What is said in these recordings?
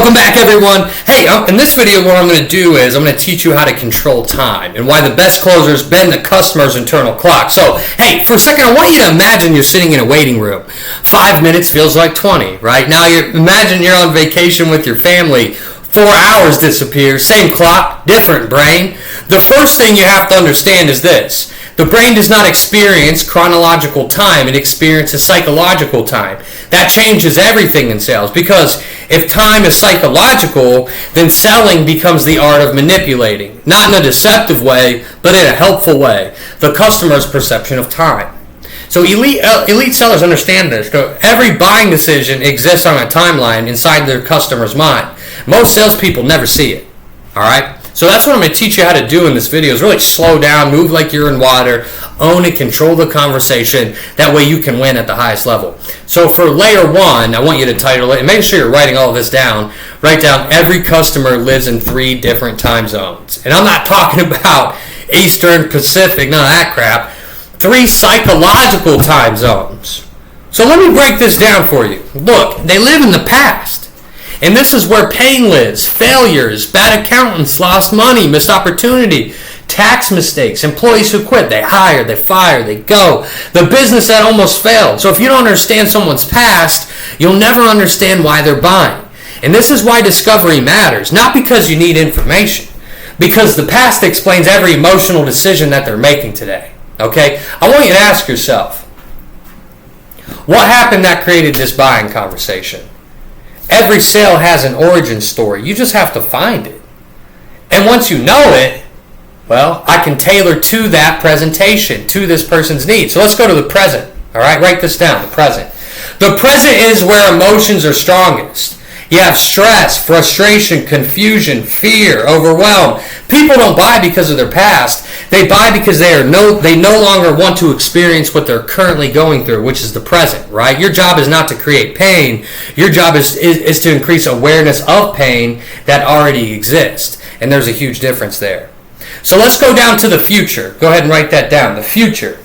Welcome back, everyone. Hey, in this video, what I'm going to do is I'm going to teach you how to control time and why the best closers bend the customer's internal clock. So, hey, for a second, I want you to imagine you're sitting in a waiting room. 5 minutes feels like 20, right? Now, imagine you're on vacation with your family. 4 hours disappears, same clock, different brain. The first thing you have to understand is this. The brain does not experience chronological time, it experiences psychological time. That changes everything in sales, because if time is psychological, then selling becomes the art of manipulating. Not in a deceptive way, but in a helpful way. The customer's perception of time. So elite sellers understand this. So every buying decision exists on a timeline inside their customer's mind. Most salespeople never see it. All right? So that's what I'm going to teach you how to do in this video, is really slow down, move like you're in water, own and control the conversation. That way you can win at the highest level. So for layer 1, I want you to title it, and make sure you're writing all of this down. Write down, every customer lives in 3 different time zones. And I'm not talking about Eastern, Pacific, none of that crap. 3 psychological time zones. So let me break this down for you. Look, they live in the past. And this is where pain lives, failures, bad accountants, lost money, missed opportunity, tax mistakes, employees who quit, they hire, they fire, they go, the business that almost failed. So if you don't understand someone's past, you'll never understand why they're buying. And this is why discovery matters, not because you need information, because the past explains every emotional decision that they're making today. Okay? I want you to ask yourself, what happened that created this buying conversation? Every sale has an origin story. You just have to find it. And once you know it, well, I can tailor to that presentation, to this person's needs. So let's go to the present. All right, write this down, the present. The present is where emotions are strongest. You have stress, frustration, confusion, fear, overwhelm. People don't buy because of their past. They buy because they no longer want to experience what they're currently going through, which is the present, right? Your job is not to create pain. Your job is to increase awareness of pain that already exists. And there's a huge difference there. So let's go down to the future. Go ahead and write that down, the future.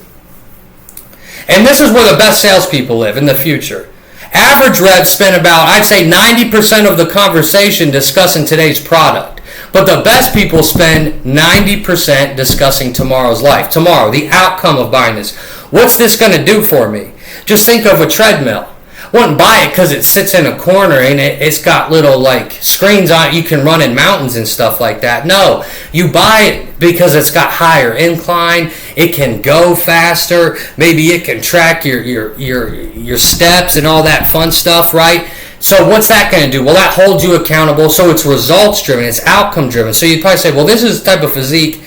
And this is where the best salespeople live, in the future. Average reps spend about, I'd say, 90% of the conversation discussing today's product. But the best people spend 90% discussing tomorrow's life. Tomorrow, the outcome of buying this. What's this going to do for me? Just think of a treadmill. I wouldn't buy it because it sits in a corner and it's got little screens on it. You can run in mountains and stuff like that. No, you buy it because it's got higher incline. It can go faster. Maybe it can track your steps and all that fun stuff, right? So what's that going to do? Well, that holds you accountable. So it's results driven. It's outcome driven. So you'd probably say, well, this is the type of physique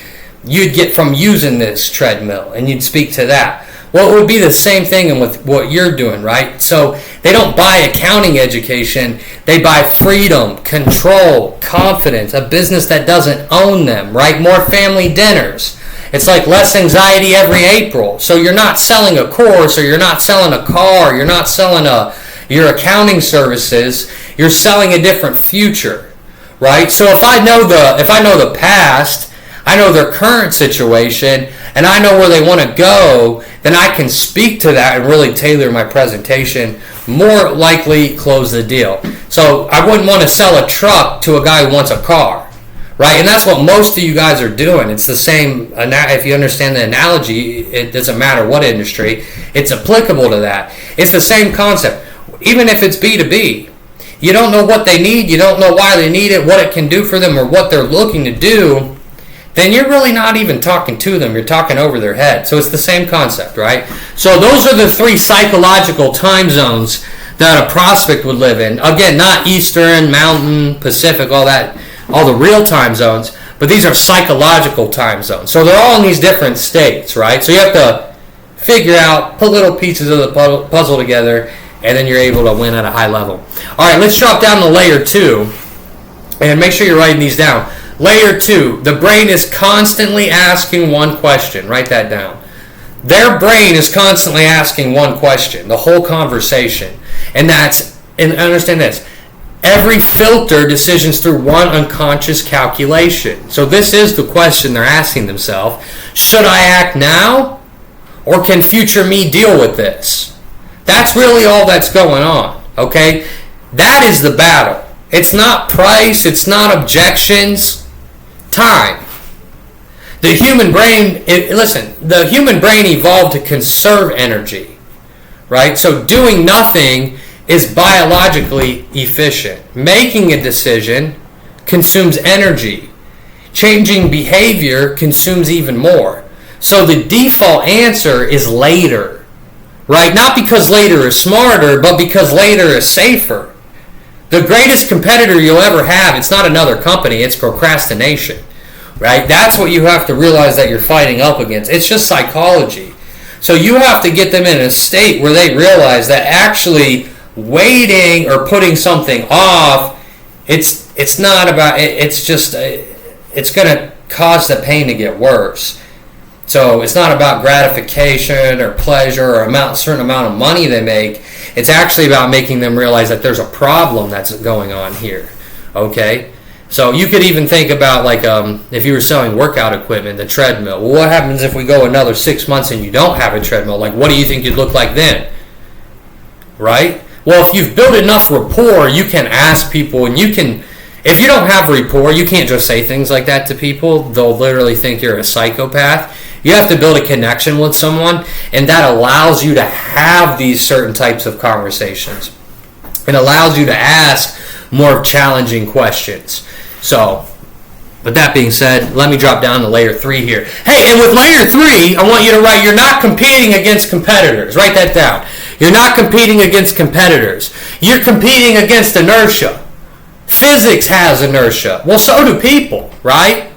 you'd get from using this treadmill, and you'd speak to that. Well, it would be the same thing with what you're doing, right? So they don't buy accounting education. They buy freedom, control, confidence, a business that doesn't own them, right? More family dinners. It's like less anxiety every April. So you're not selling a course, or you're not selling a car, you're not selling your accounting services. You're selling a different future, right? So if I know the past, I know their current situation, and I know where they want to go, then I can speak to that and really tailor my presentation, more likely close the deal. So I wouldn't want to sell a truck to a guy who wants a car, right? And that's what most of you guys are doing. It's the same, if you understand the analogy, it doesn't matter what industry, it's applicable to that. It's the same concept. Even if it's B2B, you don't know what they need, you don't know why they need it, what it can do for them, or what they're looking to do, then you're really not even talking to them. You're talking over their head. So it's the same concept, right? So those are the 3 psychological time zones that a prospect would live in. Again, not Eastern, Mountain, Pacific, all the real time zones, but these are psychological time zones. So they're all in these different states, right? So you have to figure out, put little pieces of the puzzle together, and then you're able to win at a high level. All right, let's drop down to layer 2, and make sure you're writing these down. Layer 2, the brain is constantly asking one question. Write that down. Their brain is constantly asking one question, the whole conversation. And understand this, every filter decisions through one unconscious calculation. So this is the question they're asking themselves. Should I act now, or can future me deal with this? That's really all that's going on, okay? That is the battle. It's not price. It's not objections. Time. The human brain, the human brain evolved to conserve energy, right? So doing nothing is biologically efficient. Making a decision consumes energy. Changing behavior consumes even more. So the default answer is later, right? Not because later is smarter, but because later is safer. The greatest competitor you'll ever have, it's not another company, it's procrastination, right? That's what you have to realize that you're fighting up against. It's just psychology. So you have to get them in a state where they realize that actually waiting or putting something off, it's not about, it's just, it's going to cause the pain to get worse. So it's not about gratification or pleasure or a certain amount of money they make. It's actually about making them realize that there's a problem that's going on here. Okay? So you could even think about like if you were selling workout equipment, the treadmill. Well, what happens if we go another 6 months and you don't have a treadmill? Like, what do you think you'd look like then? Right? Well, if you've built enough rapport, you can ask people, and you can, if you don't have rapport, you can't just say things like that to people. They'll literally think you're a psychopath. You have to build a connection with someone, and that allows you to have these certain types of conversations. It allows you to ask more challenging questions. So, with that being said, let me drop down to layer 3 here. Hey, and with layer 3, I want you to write, you're not competing against competitors. Write that down. You're not competing against competitors. You're competing against inertia. Physics has inertia. Well, so do people, right?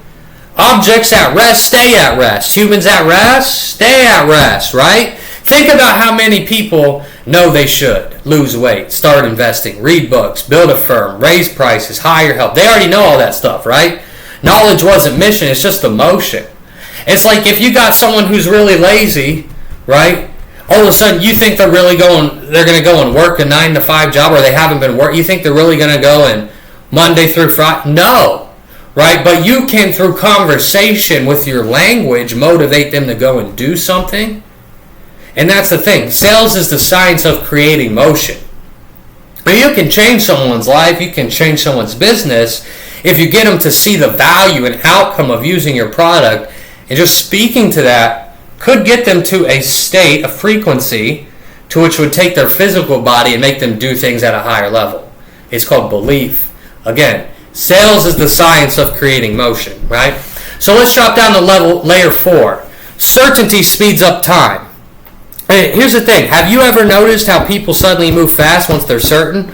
Objects at rest, stay at rest. Humans at rest, stay at rest, right? Think about how many people know they should lose weight, start investing, read books, build a firm, raise prices, hire help. They already know all that stuff, right? Knowledge wasn't mission, it's just emotion. It's like if you got someone who's really lazy, right? All of a sudden you think they're going to go and work a 9 to 5 job, or they haven't been working. You think they're really going to go and Monday through Friday? No. Right? But you can, through conversation with your language, motivate them to go and do something. And that's the thing. Sales is the science of creating motion. But you can change someone's life, you can change someone's business if you get them to see the value and outcome of using your product, and just speaking to that could get them to a state, a frequency, to which would take their physical body and make them do things at a higher level. It's called belief. Again, sales is the science of creating motion, right? So let's drop down to layer 4. Certainty speeds up time. Hey, here's the thing. Have you ever noticed how people suddenly move fast once they're certain?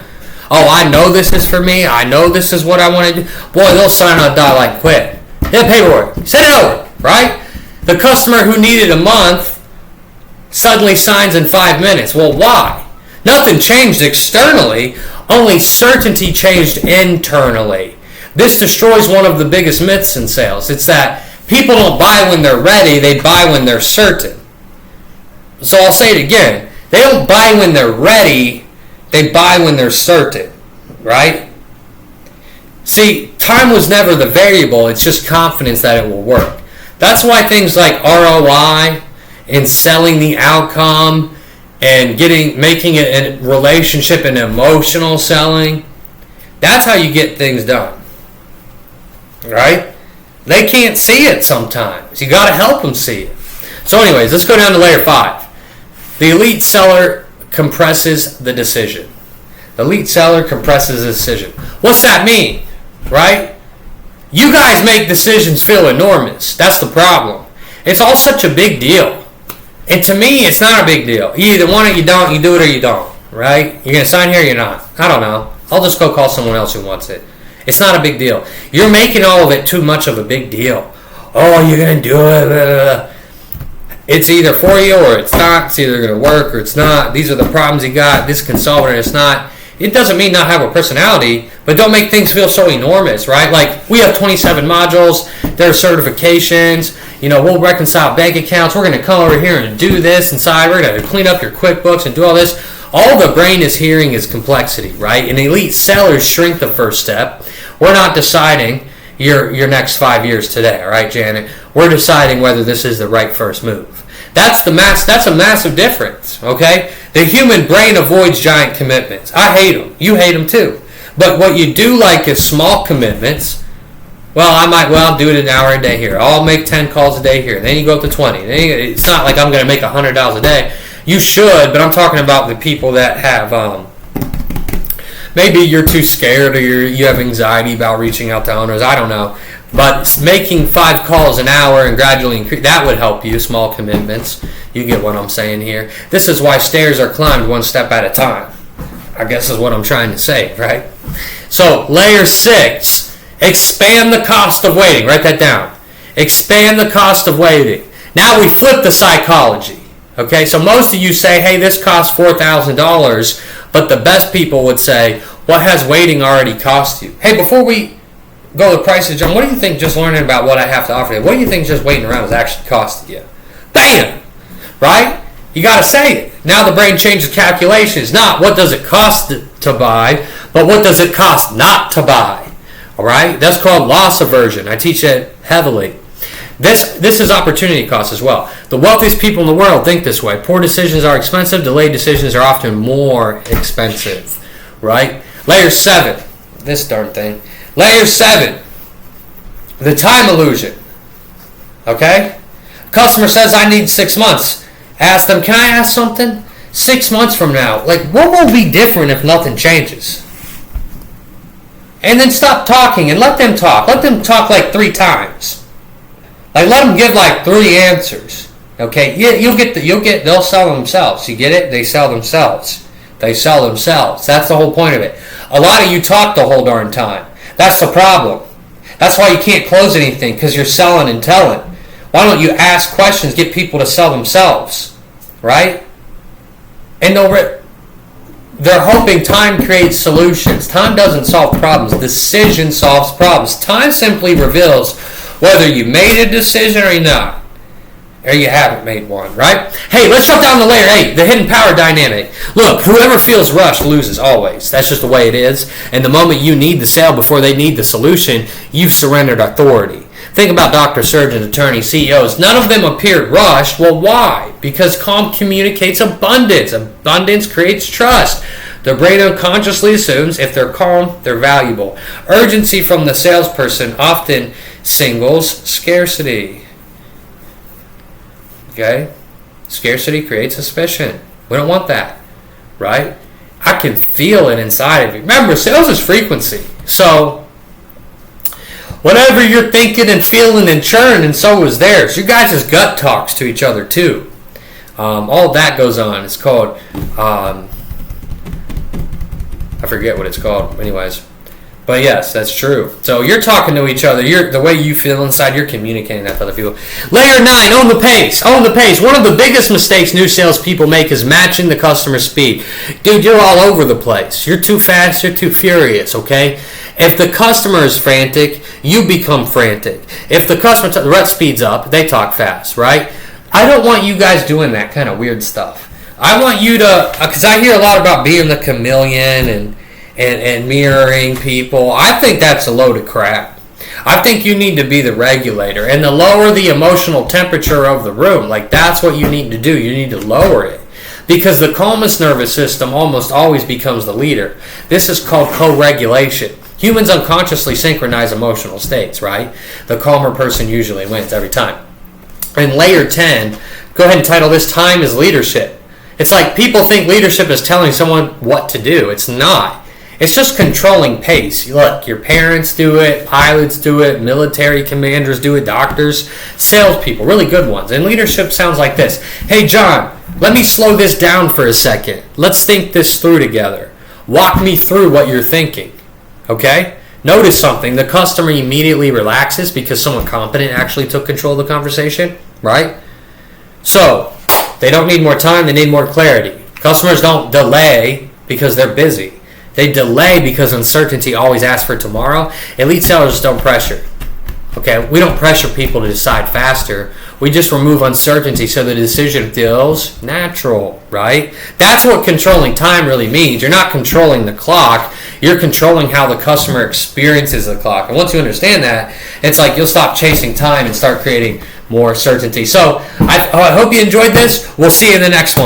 Oh, I know this is for me. I know this is what I want to do. Boy, they'll sign on a dotted line quick. Get paperwork. Send it over, right? The customer who needed a month suddenly signs in 5 minutes. Well, why? Nothing changed externally. Only certainty changed internally. This destroys one of the biggest myths in sales. It's that people don't buy when they're ready, they buy when they're certain. So I'll say it again. They don't buy when they're ready, they buy when they're certain, right? See, time was never the variable, it's just confidence that it will work. That's why things like ROI and selling the outcome and making it a relationship and emotional selling, that's how you get things done, right? They can't see it sometimes. You got to help them see it. So anyways, let's go down to layer 5. The elite seller compresses the decision. The elite seller compresses the decision. What's that mean, right? You guys make decisions feel enormous. That's the problem. It's all such a big deal. And to me, it's not a big deal. You either want it, you don't, you do it or you don't, right? You're going to sign here or you're not. I don't know. I'll just go call someone else who wants it. It's not a big deal. You're making all of it too much of a big deal. Oh, you're going to do it. Blah, blah, blah. It's either for you or it's not. It's either going to work or it's not. These are the problems you got. This consultant, it's not. It doesn't mean not have a personality, but don't make things feel so enormous, right? Like, we have 27 modules. There are certifications. You know, we'll reconcile bank accounts. We're going to come over here and do this inside. We're going to clean up your QuickBooks and do all this. All the brain is hearing is complexity, right? And elite sellers shrink the first step. We're not deciding your next 5 years today, all right, Janet? We're deciding whether this is the right first move. That's a massive difference, okay? The human brain avoids giant commitments. I hate them. You hate them too. But what you do like is small commitments. Well, I might do it an hour a day here. I'll make 10 calls a day here. Then you go up to 20. It's not like I'm going to make $100 a day. You should, but I'm talking about the people that have, maybe you're too scared or you have anxiety about reaching out to owners. I don't know. But making 5 calls an hour and gradually increase, that would help you, small commitments. You get what I'm saying here. This is why stairs are climbed one step at a time. I guess is what I'm trying to say, right? So, layer 6, expand the cost of waiting. Write that down. Expand the cost of waiting. Now we flip the psychology. Okay, so most of you say, hey, this costs $4,000, but the best people would say, what has waiting already cost you? Hey, before we go to prices, John, what do you think just learning about what I have to offer you, what do you think just waiting around has actually costed you? Bam! Right? You got to say it. Now the brain changes calculations. Not what does it cost to buy, but what does it cost not to buy. All right? That's called loss aversion. I teach it heavily. This is opportunity cost as well. The wealthiest people in the world think this way. Poor decisions are expensive. Delayed decisions are often more expensive. Right? Layer 7. This darn thing. Layer 7. The time illusion. Okay? Customer says, I need 6 months. Ask them, can I ask something? 6 months from now, like, what will be different if nothing changes? And then stop talking and let them talk. Let them talk like 3 times. Like, let them give like 3 answers. Okay? They'll sell themselves. You get it? They sell themselves. They sell themselves. That's the whole point of it. A lot of you talk the whole darn time. That's the problem. That's why you can't close anything, because you're selling and telling. Why don't you ask questions, get people to sell themselves, right? And they're hoping time creates solutions. Time doesn't solve problems. Decision solves problems. Time simply reveals whether you made a decision or not, or you haven't made one, right? Hey, let's jump down to layer 8, the hidden power dynamic. Look, whoever feels rushed loses always. That's just the way it is. And the moment you need the sale before they need the solution, you've surrendered authority. Think about doctors, surgeons, attorneys, CEOs. None of them appeared rushed. Well, why? Because calm communicates abundance. Abundance creates trust. The brain unconsciously assumes if they're calm, they're valuable. Urgency from the salesperson often signals scarcity. Okay? Scarcity creates suspicion. We don't want that. Right? I can feel it inside of you. Remember, sales is frequency. So, whatever you're thinking and feeling and churning, so is theirs. You guys' gut talks to each other too. All that goes on. It's called, I forget what it's called. Anyways, but yes, that's true. So you're talking to each other. The way you feel inside, you're communicating that to other people. Layer 9, own the pace. Own the pace. One of the biggest mistakes new salespeople make is matching the customer speed. Dude, you're all over the place. You're too fast. You're too furious. Okay. If the customer is frantic, you become frantic. If the customer, the rep speeds up, they talk fast, right? I don't want you guys doing that kind of weird stuff. I want you to, because I hear a lot about being the chameleon and mirroring people. I think that's a load of crap. I think you need to be the regulator. And the lower the emotional temperature of the room, like that's what you need to do. You need to lower it. Because the calmest nervous system almost always becomes the leader. This is called co-regulation. Humans unconsciously synchronize emotional states, right? The calmer person usually wins every time. In layer 10, go ahead and title this Time is Leadership. It's like people think leadership is telling someone what to do. It's not. It's just controlling pace. Look, your parents do it, pilots do it, military commanders do it, doctors, salespeople, really good ones. And leadership sounds like this. Hey, John, let me slow this down for a second. Let's think this through together. Walk me through what you're thinking. Okay? Notice something. The customer immediately relaxes because someone competent actually took control of the conversation, right? So, they don't need more time, they need more clarity. Customers don't delay because they're busy. They delay because uncertainty always asks for tomorrow. Elite sellers don't pressure. Okay? We don't pressure people to decide faster. We just remove uncertainty so the decision feels natural, right? That's what controlling time really means. You're not controlling the clock. You're controlling how the customer experiences the clock. And once you understand that, it's like you'll stop chasing time and start creating more certainty. So I hope you enjoyed this. We'll see you in the next one.